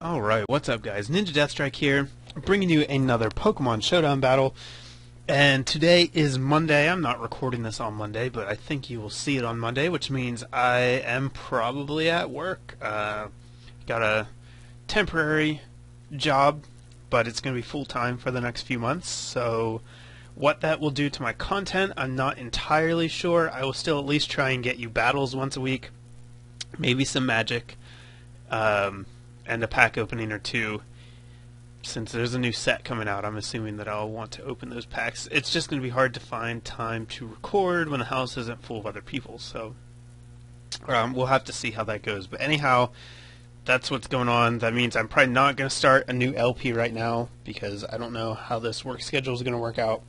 Alright, what's up guys? Ninja Deathstrike here, bringing you another Pokemon Showdown battle. And today is Monday. I'm not recording this on Monday, but I think you will see it on Monday, which means I am probably at work. Got a temporary job, but it's going to be full-time for the next few months, so what that will do to my content, I'm not entirely sure. I will still at least try and get you battles once a week, maybe some magic, and a pack opening or two. Since there's a new set coming out, I'm assuming that I'll want to open those packs. It's just going to be hard to find time to record when the house isn't full of other people, so we'll have to see how that goes. But anyhow, that's what's going on. That means I'm probably not going to start a new LP right now, because I don't know how this work schedule is going to work out.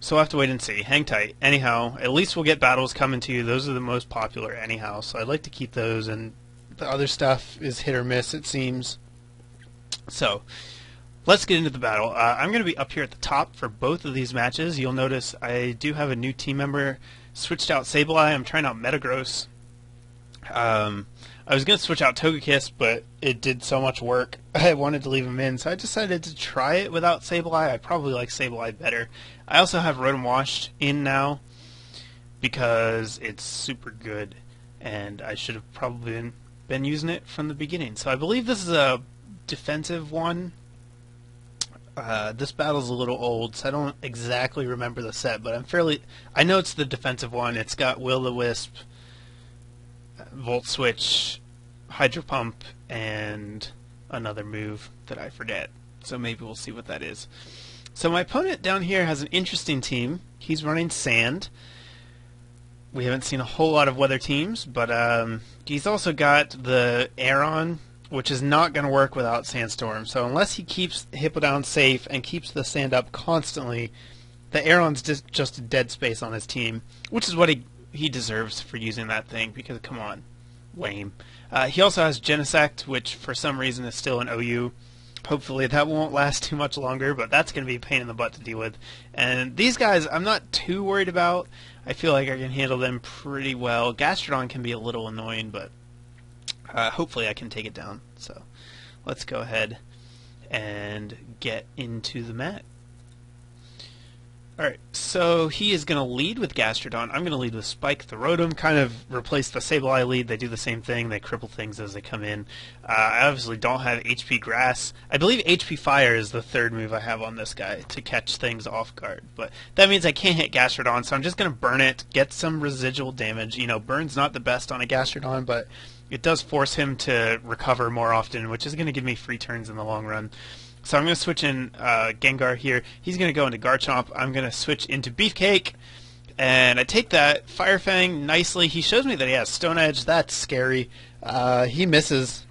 So we'll have to wait and see. Hang tight. Anyhow, at least we'll get battles coming to you. Those are the most popular anyhow, so I'd like to keep those, and the other stuff is hit or miss, it seems. So, let's get into the battle. I'm going to be up here at the top for both of these matches. You'll notice I do have a new team member. Switched out Sableye. I'm trying out Metagross. I was going to switch out Togekiss, but it did so much work. I wanted to leave him in, so I decided to try it without Sableye. I probably like Sableye better. I also have Rotom Wash in now because it's super good, and I should have probably been using it from the beginning. So I believe this is a defensive one. This battle's a little old, so I don't exactly remember the set, but I know it's the defensive one. It's got Will-O-Wisp, Volt Switch, Hydro Pump, and another move that I forget. So maybe we'll see what that is. So my opponent down here has an interesting team. He's running Sand. We haven't seen a whole lot of weather teams, but he's also got the Aeron, which is not going to work without Sandstorm. So unless he keeps Hippowdon safe and keeps the sand up constantly, the Aeron's just a dead space on his team, which is what he deserves for using that thing, because, come on, lame. He also has Genesect, which for some reason is still an OU. Hopefully that won't last too much longer, but that's going to be a pain in the butt to deal with. And these guys I'm not too worried about. I feel like I can handle them pretty well. Gastrodon can be a little annoying, but hopefully I can take it down. So let's go ahead and get into the mat. Alright, so he is going to lead with Gastrodon. I'm going to lead with Spike the Rotom, kind of replace the Sableye lead. They do the same thing. They cripple things as they come in. I obviously don't have HP Grass. I believe HP Fire is the third move I have on this guy to catch things off guard. But that means I can't hit Gastrodon, so I'm just going to burn it, get some residual damage. You know, burn's not the best on a Gastrodon, but it does force him to recover more often, which is going to give me free turns in the long run. So I'm going to switch in Gengar here. He's going to go into Garchomp. I'm going to switch into Beefcake. And I take that Fire Fang nicely. He shows me that he has Stone Edge. That's scary. He misses,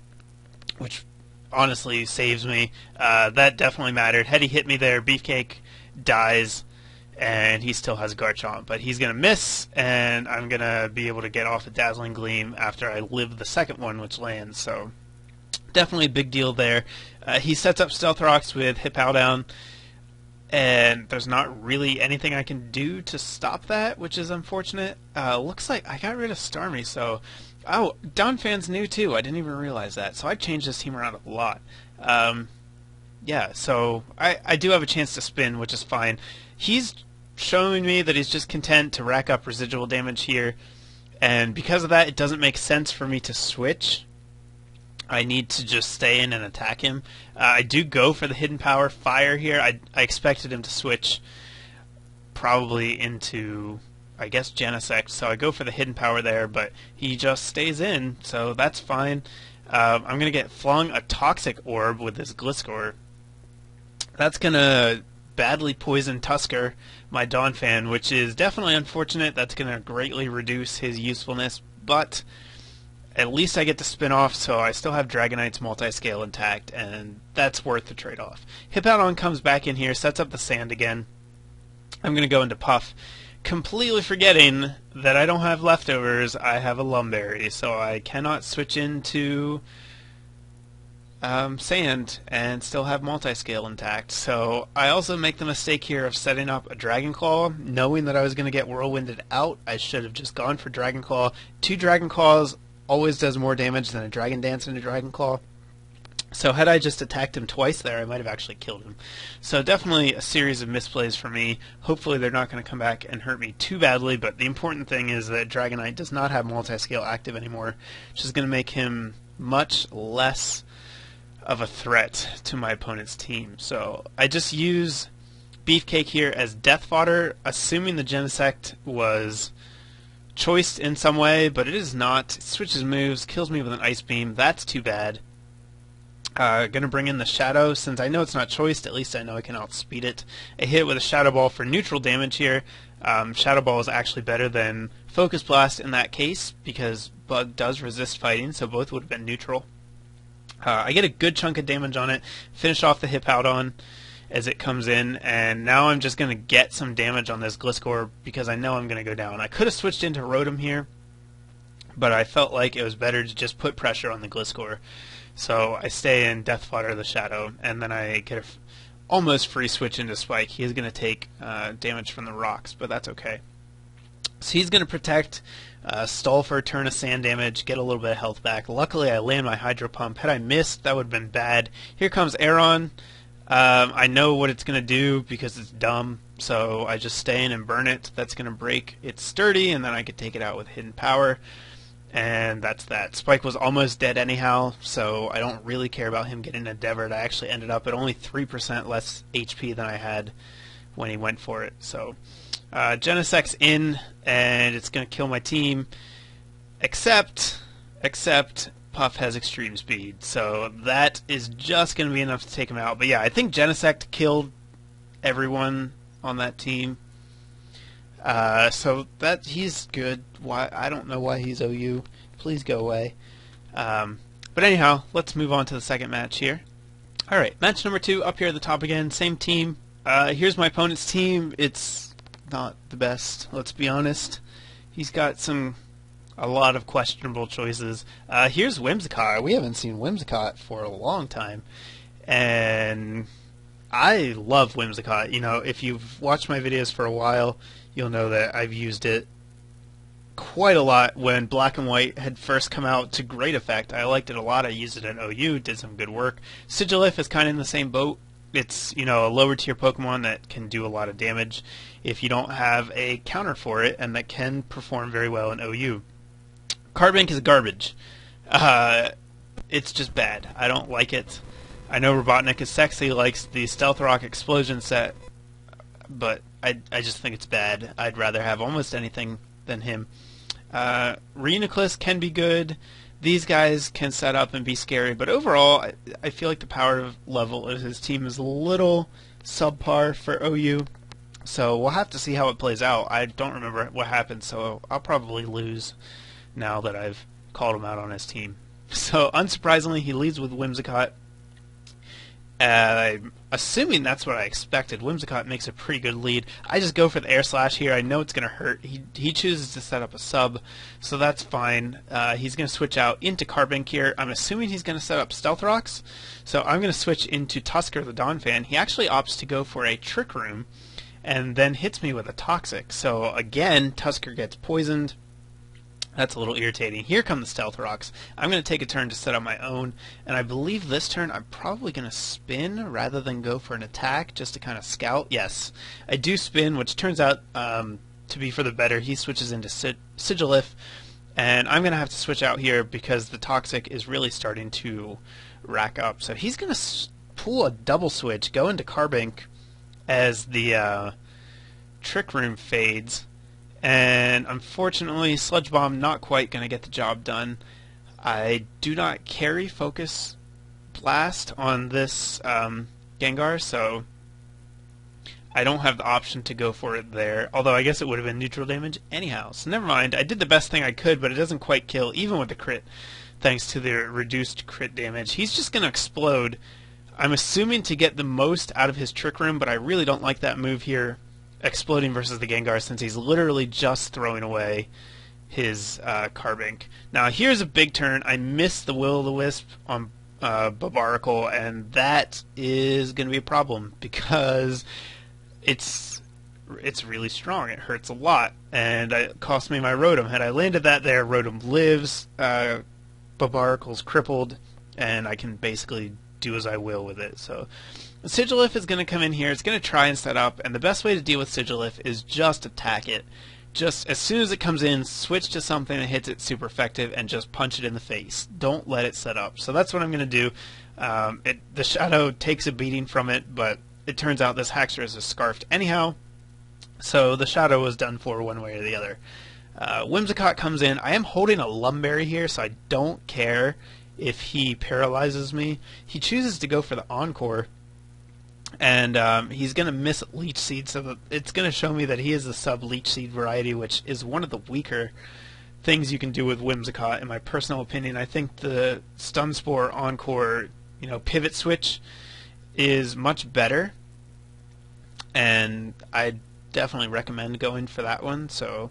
which honestly saves me. That definitely mattered. Had he hit me there, Beefcake dies, and he still has Garchomp. But he's going to miss, and I'm going to be able to get off a Dazzling Gleam after I live the second one, which lands. So definitely a big deal there. He sets up Stealth Rocks with Hippowdon, and there's not really anything I can do to stop that, which is unfortunate. Looks like I got rid of Starmie, so... Oh, Donphan's new too. I didn't even realize that. So I changed this team around a lot. Yeah, so I do have a chance to spin, which is fine. He's showing me that he's just content to rack up residual damage here, and because of that, it doesn't make sense for me to switch. I need to just stay in and attack him. I do go for the Hidden Power Fire here. I expected him to switch probably into, I guess, Genesect, so I go for the Hidden Power there, but he just stays in, so that's fine. I'm going to get flung a Toxic Orb with this Gliscor. That's going to badly poison Tusker, my Donphan, which is definitely unfortunate. That's going to greatly reduce his usefulness, but at least I get to spin off, so I still have Dragonite's Multi-Scale intact, and that's worth the trade-off. Hippowdon comes back in here, sets up the Sand again. I'm going to go into Puff, completely forgetting that I don't have leftovers. I have a Lumberry, so I cannot switch into Sand and still have Multi-Scale intact. So I also make the mistake here of setting up a Dragon Claw, knowing that I was going to get Whirlwinded out. I should have just gone for Dragon Claw. 2 Dragon Claws always does more damage than a Dragon Dance and a Dragon Claw. So had I just attacked him twice there, I might have actually killed him. So definitely a series of misplays for me. Hopefully they're not going to come back and hurt me too badly, but the important thing is that Dragonite does not have multi-scale active anymore, which is going to make him much less of a threat to my opponent's team. So I just use Beefcake here as death fodder, assuming the Genesect was choiced in some way, but it is not. It switches moves, kills me with an Ice Beam. That's too bad. Gonna bring in the Shadow. Since I know it's not choiced, at least I know I can outspeed it. I hit it with a Shadow Ball for neutral damage here. Shadow Ball is actually better than Focus Blast in that case, because Bug does resist fighting, so both would have been neutral. I get a good chunk of damage on it, finish off the Hippowdon as it comes in, and now I'm just going to get some damage on this Gliscor because I know I'm going to go down. I could have switched into Rotom here, but I felt like it was better to just put pressure on the Gliscor. So I stay in Death Fodder the Shadow, and then I get a almost free switch into Spike. He is going to take damage from the rocks, but that's okay. So he's going to protect, stall for a turn of sand damage, get a little bit of health back. Luckily I land my Hydro Pump. Had I missed, that would have been bad. Here comes Aeron. I know what it's going to do because it's dumb, so I just stay in and burn it. That's going to break its sturdy, and then I could take it out with Hidden Power. And that's that. Spike was almost dead anyhow, so I don't really care about him getting endeavored. I actually ended up at only 3% less HP than I had when he went for it. So Genesect's in, and it's going to kill my team, except Puff has extreme speed, so that is just going to be enough to take him out. But yeah, I think Genesect killed everyone on that team. So that he's good. Why I don't know why he's OU. Please go away. But anyhow, let's move on to the second match here. Alright, match number 2, up here at the top again, same team. Here's my opponent's team. It's not the best, let's be honest. He's got a lot of questionable choices. Here's Whimsicott. We haven't seen Whimsicott for a long time. And I love Whimsicott. You know, if you've watched my videos for a while, you'll know that I've used it quite a lot when Black and White had first come out to great effect. I liked it a lot. I used it in OU, did some good work. Sigilyph is kind of in the same boat. It's, you know, a lower tier Pokemon that can do a lot of damage if you don't have a counter for it, and that can perform very well in OU. Carbink is garbage. It's just bad. I don't like it. I know Robotnik is sexy, likes the Stealth Rock Explosion set, but I just think it's bad. I'd rather have almost anything than him. Reuniclus can be good. These guys can set up and be scary, but overall, I feel like the power level of his team is a little subpar for OU. So we'll have to see how it plays out. I don't remember what happened, so I'll probably lose now that I've called him out on his team. So unsurprisingly, he leads with Whimsicott. I'm assuming that's what I expected. Whimsicott makes a pretty good lead. I just go for the Air Slash here. I know it's going to hurt. He chooses to set up a sub, so that's fine. He's going to switch out into Carbink here. I'm assuming he's going to set up Stealth Rocks, so I'm going to switch into Tusker the Donphan. He actually opts to go for a Trick Room and then hits me with a Toxic. So again, Tusker gets poisoned. That's a little irritating. Here come the Stealth Rocks. I'm going to take a turn to set up my own, and I believe this turn I'm probably going to spin rather than go for an attack just to kind of scout. Yes, I do spin, which turns out to be for the better. He switches into Sigilyph, and I'm going to have to switch out here because the Toxic is really starting to rack up. So he's going to pull a double switch, go into Carbink as the Trick Room fades. And unfortunately, Sludge Bomb not quite going to get the job done. I do not carry Focus Blast on this Gengar, so I don't have the option to go for it there. Although I guess it would have been neutral damage anyhow. So never mind. I did the best thing I could, but it doesn't quite kill, even with the crit, thanks to the reduced crit damage. He's just going to explode. I'm assuming to get the most out of his Trick Room, but I really don't like that move here. Exploding versus the Gengar, since he's literally just throwing away his Carbink. Now here's a big turn. I missed the Will-O-The-Wisp on Barbaracle, and that is going to be a problem because it's really strong. It hurts a lot, and it cost me my Rotom. Had I landed that there, Rotom lives, Barbaracle's crippled, and I can basically do as I will with it. So Sigilyph is going to come in here. It's going to try and set up, and the best way to deal with Sigilyph is just attack it. Just as soon as it comes in, switch to something that hits it super effective and just punch it in the face. Don't let it set up. So that's what I'm going to do. The Shadow takes a beating from it, but it turns out this Haxorus is scarfed anyhow. So the Shadow was done for one way or the other. Whimsicott comes in. I am holding a Lumberry here, so I don't care if he paralyzes me. He chooses to go for the Encore, and he's going to miss Leech Seed, so it's going to show me that he is a sub-Leech Seed variety, which is one of the weaker things you can do with Whimsicott, in my personal opinion. I think the Stun Spore Encore, pivot switch is much better, and I definitely recommend going for that one. So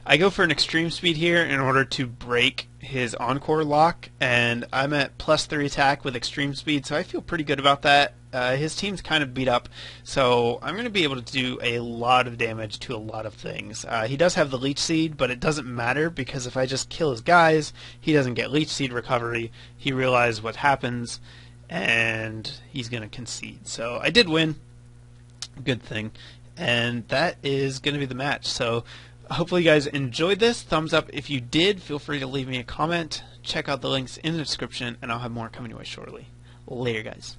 I go for an Extreme Speed here in order to break his Encore lock, and I'm at +3 attack with Extreme Speed, so I feel pretty good about that. His team's kind of beat up, so I'm going to be able to do a lot of damage to a lot of things. He does have the Leech Seed, but it doesn't matter, because if I just kill his guys, he doesn't get Leech Seed recovery. He realizes what happens, and he's going to concede. So I did win. Good thing. And that is going to be the match. So hopefully you guys enjoyed this. Thumbs up if you did. Feel free to leave me a comment. Check out the links in the description, and I'll have more coming your way shortly. Later, guys.